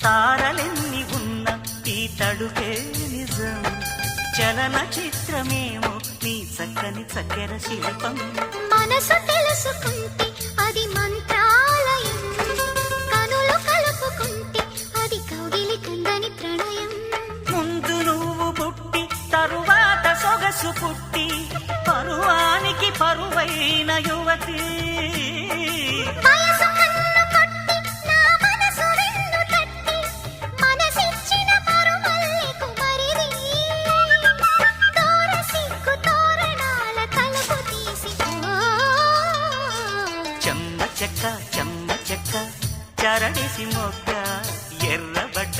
తారలెన్ని ఉన్న ఈ తడుకే నిజం చలన చిత్రమేమో నీ చక్కని చక్కెర శిల్పం మనసు తెలుసుకుంటే అది మంత్రాలయం కనులు కలుపుకుంటే అది కౌగిలి కందని ప్రణయం ముందు నువ్వు పుట్టి తరువాత సొగసు పుట్టి పరువానికి పరువైన యువతి వయసు కన్ను కొట్టి నా మనసు వెన్ను తట్టి మనసిచ్చిన పరుమల్లెకు మరిది తోర సిగ్గు తోరణాల తలుపు తీసి చెమ్మ చెక్క చరణిసి మొక్క ఎర్రబడ్డ